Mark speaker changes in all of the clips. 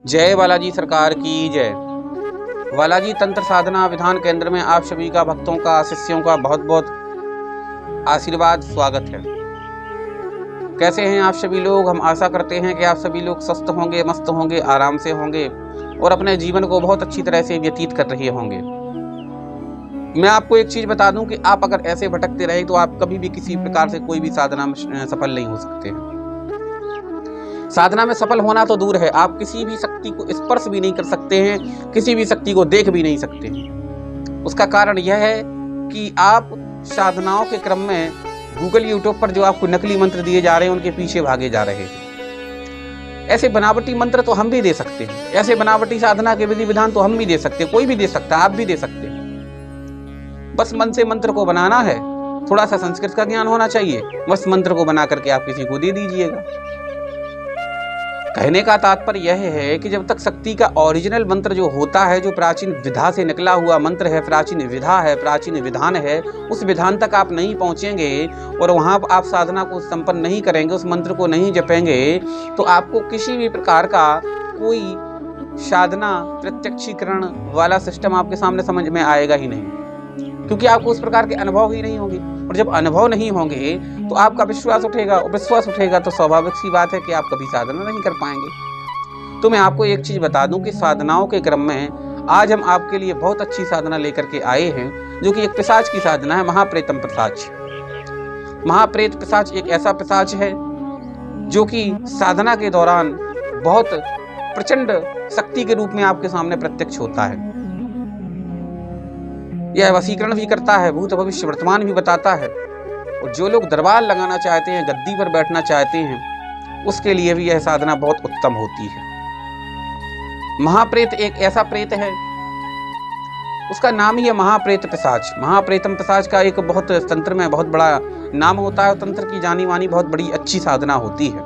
Speaker 1: जय बालाजी सरकार की जय। बालाजी तंत्र साधना विधान केंद्र में आप सभी का, भक्तों का, शिष्यों का बहुत बहुत आशीर्वाद स्वागत है। कैसे हैं आप सभी लोग? हम आशा करते हैं कि आप सभी लोग स्वस्थ होंगे, मस्त होंगे, आराम से होंगे और अपने जीवन को बहुत अच्छी तरह से व्यतीत कर रहे होंगे। मैं आपको एक चीज बता दूं कि आप अगर ऐसे भटकते रहे तो आप कभी भी किसी प्रकार से कोई भी साधना में सफल नहीं हो सकते हैं। साधना में सफल होना तो दूर है, आप किसी भी शक्ति को स्पर्श भी नहीं कर सकते हैं, किसी भी शक्ति को देख भी नहीं सकते हैं। उसका कारण यह है कि आप साधनाओं के क्रम में गूगल, यूट्यूब पर जो आपको नकली मंत्र दिए जा रहे हैं उनके पीछे भागे जा रहे हैं। ऐसे बनावटी मंत्र तो हम भी दे सकते हैं, ऐसे बनावटी साधना के विधि विधान तो हम भी दे सकते हैं, कोई भी दे सकता है, आप भी दे सकते हैं। बस मन से मंत्र को बनाना है, थोड़ा सा संस्कृत का ज्ञान होना चाहिए, बस मंत्र को बना करके आप किसी को दे दीजिएगा। कहने का तात्पर्य यह है कि जब तक शक्ति का ओरिजिनल मंत्र जो होता है, जो प्राचीन विधा से निकला हुआ मंत्र है, प्राचीन विधा है, प्राचीन विधान है, उस विधान तक आप नहीं पहुंचेंगे और वहां आप साधना को संपन्न नहीं करेंगे, उस मंत्र को नहीं जपेंगे, तो आपको किसी भी प्रकार का कोई साधना प्रत्यक्षीकरण वाला सिस्टम आपके सामने समझ में आएगा ही नहीं, क्योंकि आपको उस प्रकार के अनुभव ही नहीं होंगे। और जब अनुभव नहीं होंगे तो आपका विश्वास उठेगा, और विश्वास उठेगा तो स्वाभाविक सी बात है कि आप कभी साधना नहीं कर पाएंगे। तो मैं आपको एक चीज बता दूं कि साधनाओं के क्रम में आज हम आपके लिए बहुत अच्छी साधना लेकर के आए हैं, जो कि एक पिशाच की साधना है, महाप्रेतम पिशाच। महाप्रेत पिशाच एक ऐसा पिशाच है जो कि साधना के दौरान बहुत प्रचंड शक्ति के रूप में आपके सामने प्रत्यक्ष होता है। यह वशीकरण भी करता है, भूत भविष्य वर्तमान भी बताता है, और जो लोग दरबार लगाना चाहते हैं, गद्दी पर बैठना चाहते हैं, उसके लिए भी यह साधना बहुत उत्तम होती है। महाप्रेत एक ऐसा प्रेत है, उसका नाम ही है महाप्रेत पिशाच। महाप्रेतम पिशाच का एक बहुत तंत्र में बहुत बड़ा नाम होता है, तंत्र की जानी मानी बहुत बड़ी अच्छी साधना होती है।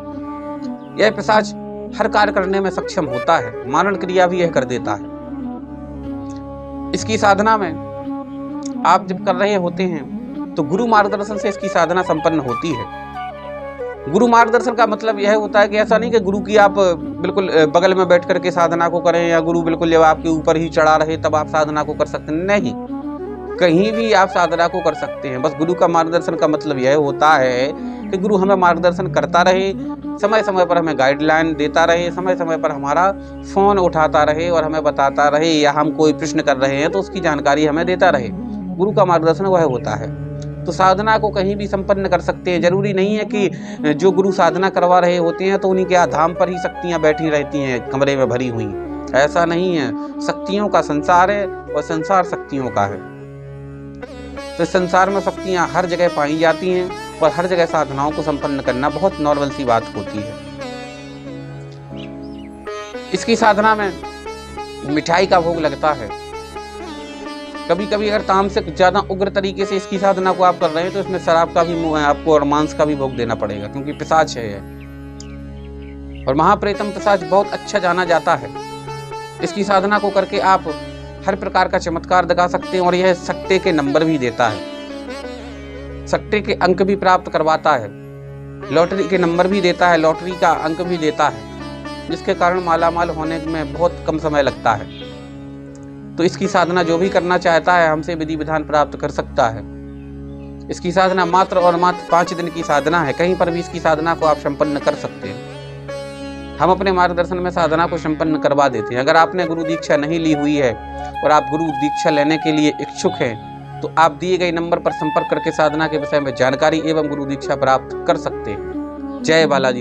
Speaker 1: यह पिशाच हर कार्य करने में सक्षम होता है, मारण क्रिया भी यह कर देता है। इसकी साधना में आप जब कर रहे होते हैं तो गुरु मार्गदर्शन से इसकी साधना संपन्न होती है। गुरु मार्गदर्शन का मतलब यह होता है कि ऐसा नहीं कि गुरु की आप बिल्कुल बगल में बैठ करके साधना को करें, या गुरु बिल्कुल जब आपके ऊपर ही चढ़ा रहे तब आप साधना को कर सकते हैं। नहीं, कहीं भी आप साधना को कर सकते हैं। बस गुरु का मार्गदर्शन का मतलब यह होता है कि गुरु हमें मार्गदर्शन करता रहे, समय समय पर हमें गाइडलाइन देता रहे, समय समय पर हमारा फोन उठाता रहे और हमें बताता रहे, या हम कोई प्रश्न कर रहे हैं तो उसकी जानकारी हमें देता रहे। गुरु का मार्गदर्शन वह होता है। तो साधना को कहीं भी संपन्न कर सकते हैं। जरूरी नहीं है कि जो गुरु साधना करवा रहे होते हैं तो उन्हीं के धाम पर ही शक्तियां बैठी रहती हैं कमरे में भरी हुई, ऐसा नहीं है। शक्तियों का संसार है और संसार शक्तियों का है। तो इस संसार में शक्तियां हर जगह पाई जाती हैं और हर जगह साधनाओं को संपन्न करना बहुत नॉर्मल सी बात होती है। इसकी साधना में मिठाई का भोग लगता है। कभी कभी अगर तामसिक ज्यादा उग्र तरीके से इसकी साधना को आप कर रहे हैं तो इसमें शराब का भी आपको और मांस का भी भोग देना पड़ेगा, क्योंकि पिशाच है यह। और महाप्रेतम पिशाच बहुत अच्छा जाना जाता है। इसकी साधना को करके आप हर प्रकार का चमत्कार दिखा सकते हैं, और यह सट्टे के नंबर भी देता है, सट्टे के अंक भी प्राप्त करवाता है, लॉटरी के नंबर भी देता है, लॉटरी का अंक भी देता है, जिसके कारण मालामाल होने में बहुत कम समय लगता है। तो इसकी साधना जो भी करना चाहता है हमसे विधि विधान प्राप्त कर सकता है। इसकी साधना मात्र और मात्र 5 दिन की साधना है, कहीं पर भी इसकी साधना को आप संपन्न कर सकते हैं। हम अपने मार्गदर्शन में साधना को संपन्न करवा देते हैं। अगर आपने गुरु दीक्षा नहीं ली हुई है और आप गुरु दीक्षा लेने के लिए इच्छुक हैं तो आप दिए गए नंबर पर संपर्क करके साधना के विषय में जानकारी एवं गुरु दीक्षा प्राप्त कर सकते हैं। जय बालाजी।